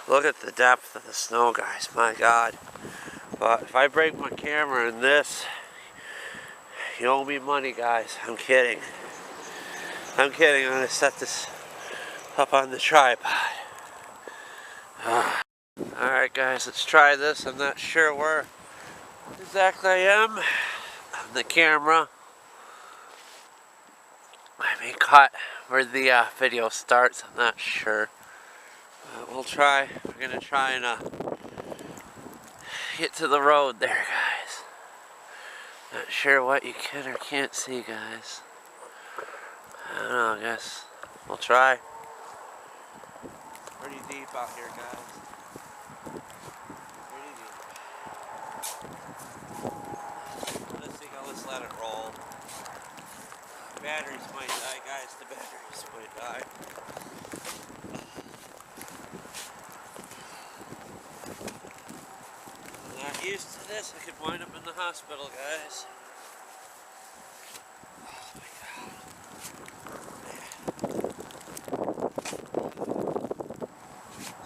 Look at the depth of the snow, guys. My God. But if I break my camera in this, you owe me money, guys. I'm kidding. I'm kidding. I'm going to set this up on the tripod. Alright, guys. Let's try this. I'm not sure where exactly I am on the camera. I may cut where the video starts. I'm not sure. We'll try. We're going to try and get to the road there, guys. Not sure what you can or can't see, guys. I don't know, I guess we'll try. Pretty deep out here, guys. Pretty deep. Let's see, let's let it roll. Batteries might die, guys. The batteries might die. I'm not used to this. I could wind up in the hospital, guys.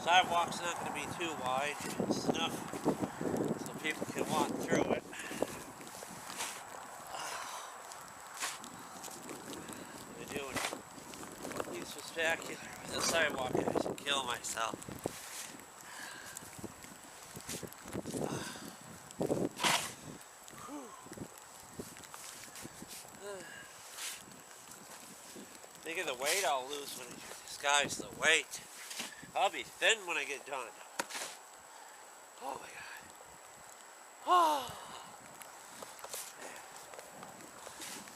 Sidewalk's not going to be too wide. It's enough so people can walk through it. They're doing it spectacular with the sidewalk. I should kill myself. Think of the weight I'll lose when this guy's the weight. I'll be thin when I get done. Oh my God. Oh.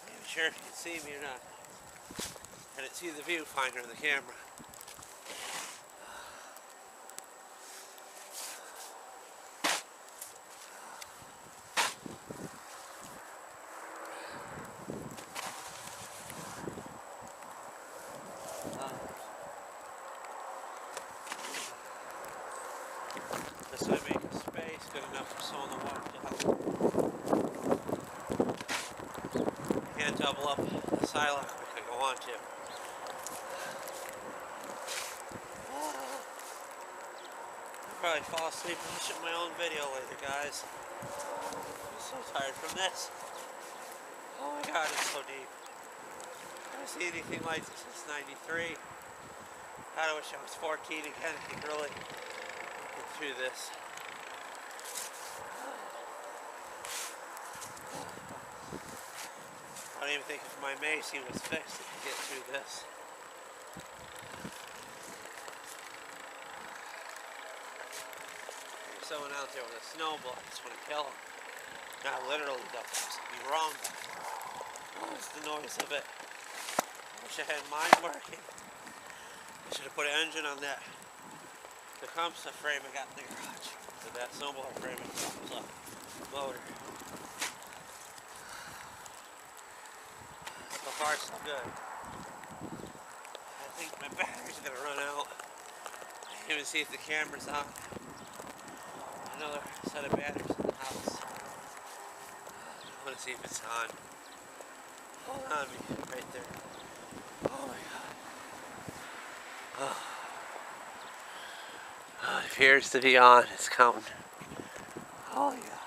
I'm sure if you can see me or not. I didn't see the viewfinder in the camera. This would make a space good enough for someone to walk down. Can't double up the sidewalk like I want to. I'll probably fall asleep watching my own video later, guys. I'm so tired from this. Oh my God, it's so deep. I haven't seen anything like this since '93. I wish I was 14 again. I could really get through this. I don't even think if my Macy was fixed, I could get through this. There's someone out there with a snowball. I just want to kill him. Not literally, though. I'd be wrong. What was the noise of it? I wish I had mine working. I should have put an engine on that Tecumseh frame I got in the garage. So that snowblower frame and Tecumseh motor. So far, so good. I think my battery's gonna run out. I can't even see if the camera's on. Another set of batteries in the house. I want to see if it's on. Hold on me, right there. Oh my God. Oh. Oh, it appears to be on. It's counting. Oh yeah.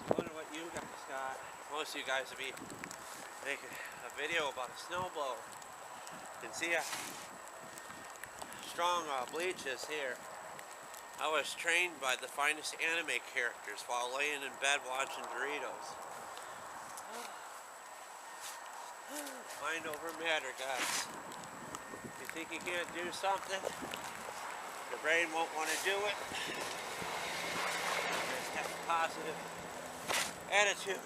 I wonder what you guys got. Most of you guys will be making a video about a snowblower. You can see how strong bleach is here. I was trained by the finest anime characters while laying in bed watching Doritos. Mind over matter, guys. If you think you can't do something, your brain won't want to do it. Just have a positive attitude.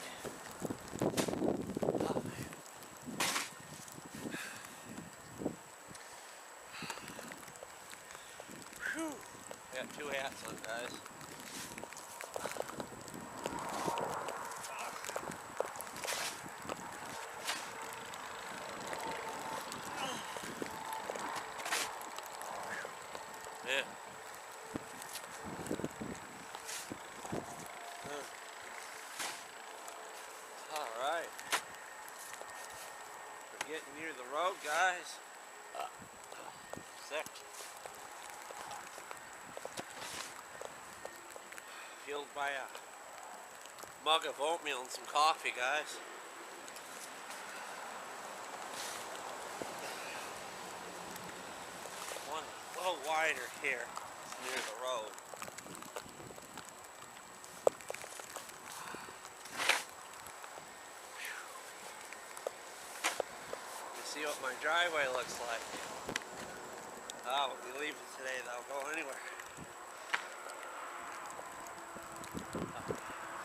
Oh, man. Whew. Got two hats on, guys. Yeah. Alright. We're getting near the road, guys. Sick. Fueled by a mug of oatmeal and some coffee, guys. One a little wider here, near the road. You see what my driveway looks like. Oh, we leave it today, that'll go anywhere.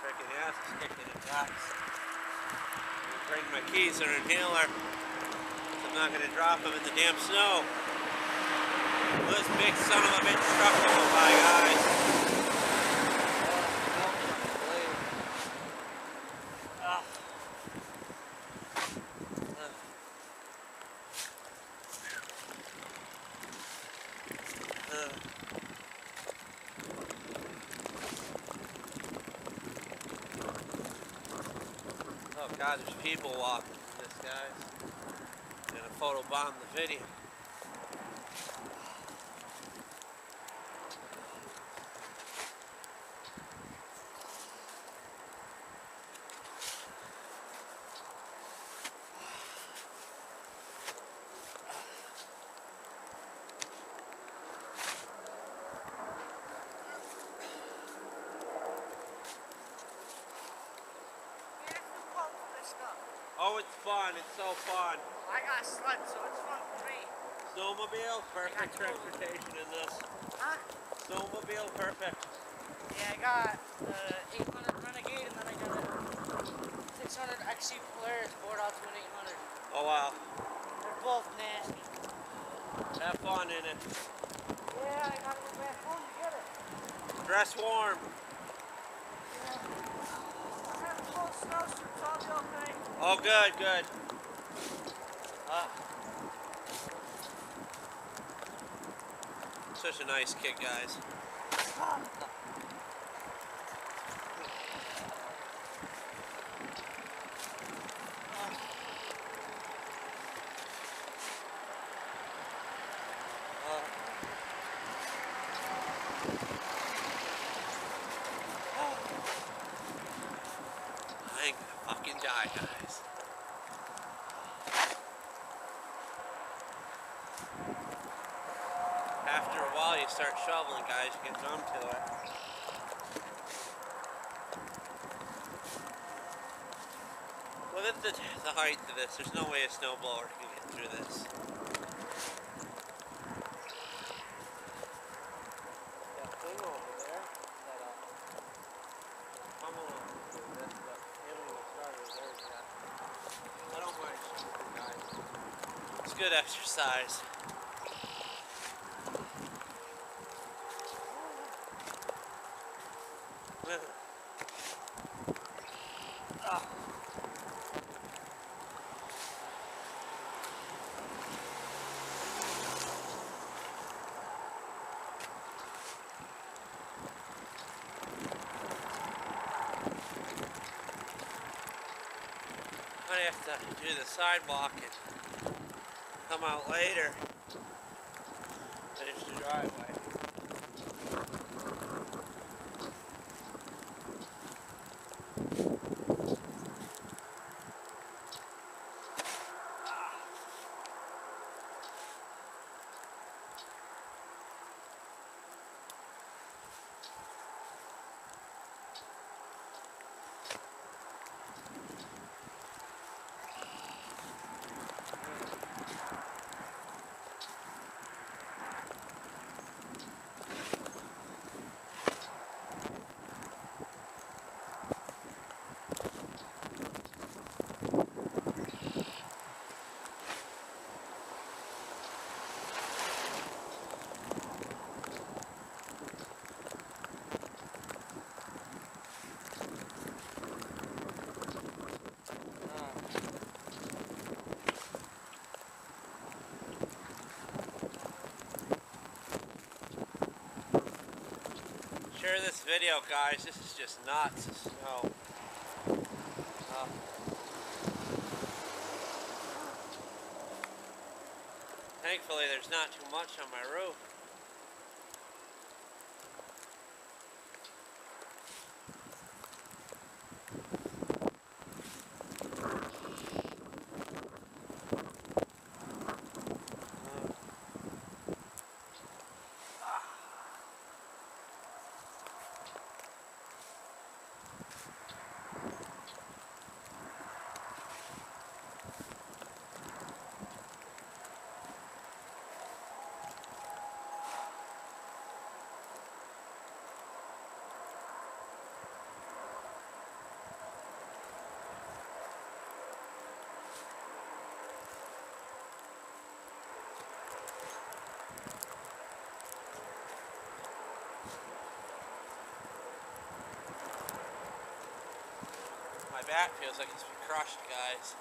Freaking ass is kicking it, guys. Bring my keys or inhaler. I'm not going to drop them in the damn snow. This big son of a bitch truck going by, guys. Oh God, there's people walking in this, guys. I'm gonna photobomb the video. Oh, it's fun. It's so fun. I got a sled, so it's fun for me. Snowmobile, perfect transportation in this. Huh? Snowmobile, perfect. Yeah, I got the 800 Renegade, and then I got a 600 XC Polaris bored out to an 800. Oh, wow. They're both nasty. Have fun in it. Yeah, I gotta go back home to get it. Dress warm. Yeah. I'm having full snowsuits, so I'll be okay. Oh, good, good. Such a nice kid, guys. I ain't gonna fucking die, guys. After a while, you start shoveling, guys. You get numb to it. Look at the height of this. There's no way a snowblower can get through this. That thing over there, I'm along through this, but haven't even started there yet. I don't mind shoveling, guys. It's good exercise. I have to do the sidewalk and come out later, finish the driveway. Share this video, guys. This is just nuts. Snow. Thankfully, there's not too much on my roof. back feels like it's been crushed, guys.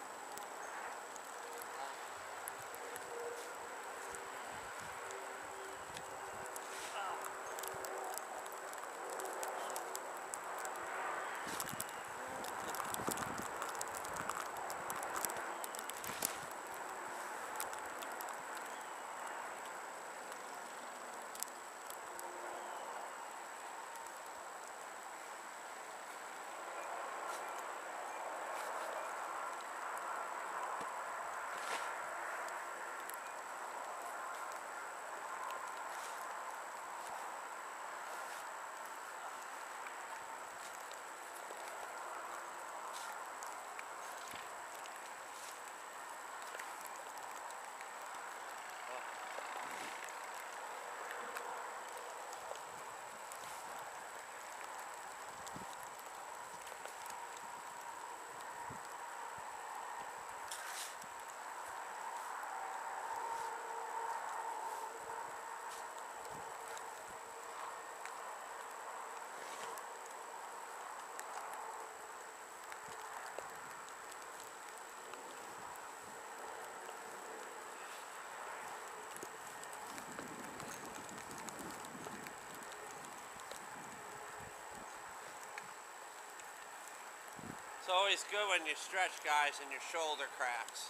It's always good when you stretch, guys, and your shoulder cracks.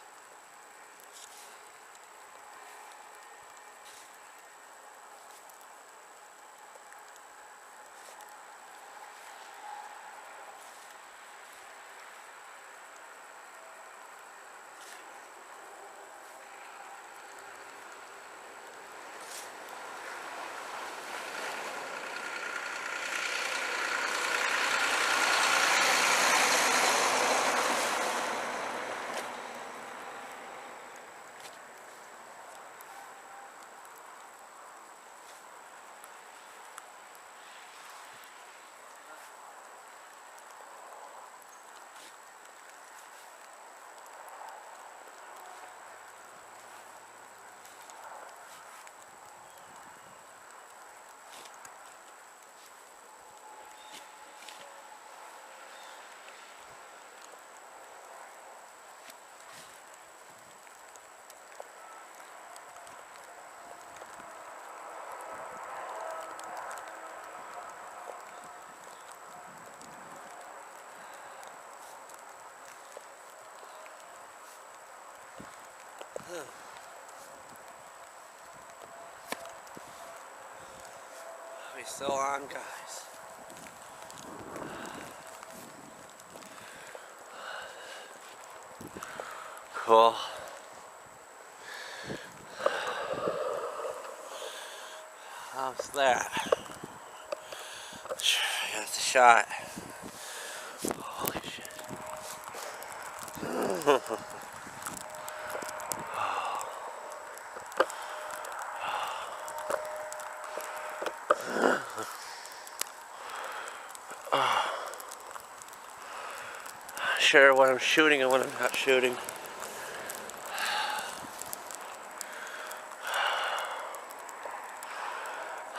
Are we still on, guys? Cool. How's that? That's a shot. Holy shit. Sure when I'm shooting and when I'm not shooting.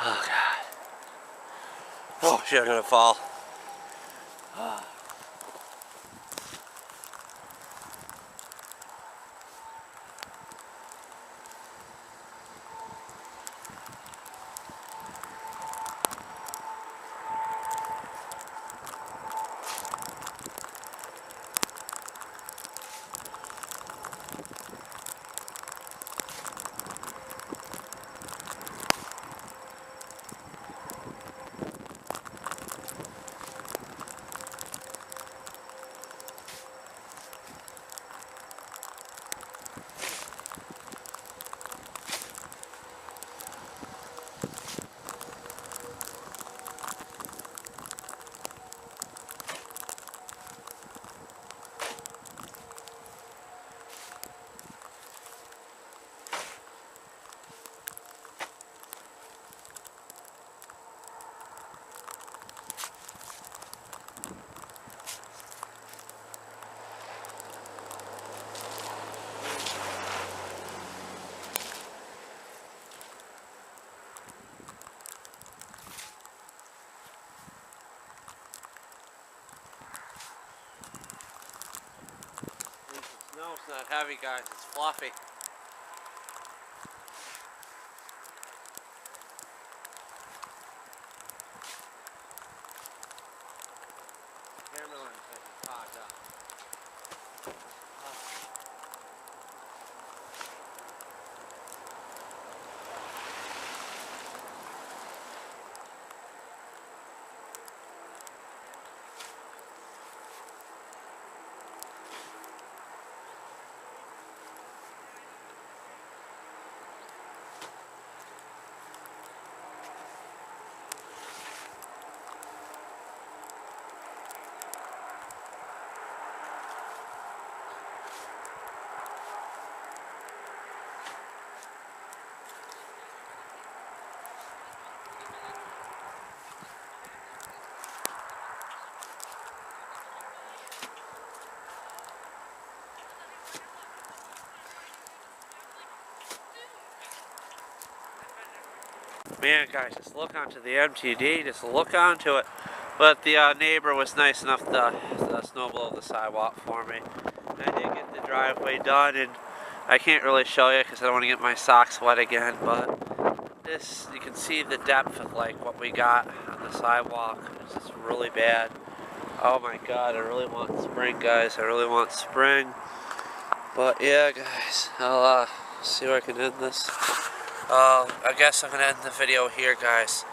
Oh god. Oh shit, I'm gonna fall. Snow's not heavy, guys. It's fluffy. Camera lens hasn't fogged up. Man, guys, just look onto the MTD, just look onto it. But the neighbor was nice enough to snow blow the sidewalk for me. I did get the driveway done, and I can't really show you because I don't want to get my socks wet again, but this, you can see the depth of like what we got on the sidewalk. It's just really bad. Oh my god, I really want spring, guys. I really want spring. But yeah, guys, I'll see where I can end this. I guess I'm going to end the video here, guys.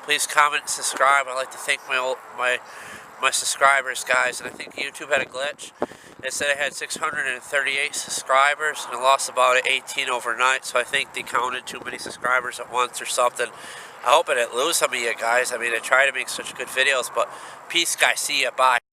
Please comment and subscribe. I'd like to thank my subscribers, guys. And I think YouTube had a glitch. It said I had 638 subscribers, and I lost about 18 overnight. So I think they counted too many subscribers at once or something. I hope I didn't lose some of you guys. I mean, I try to make such good videos, but peace, guys. See ya. Bye.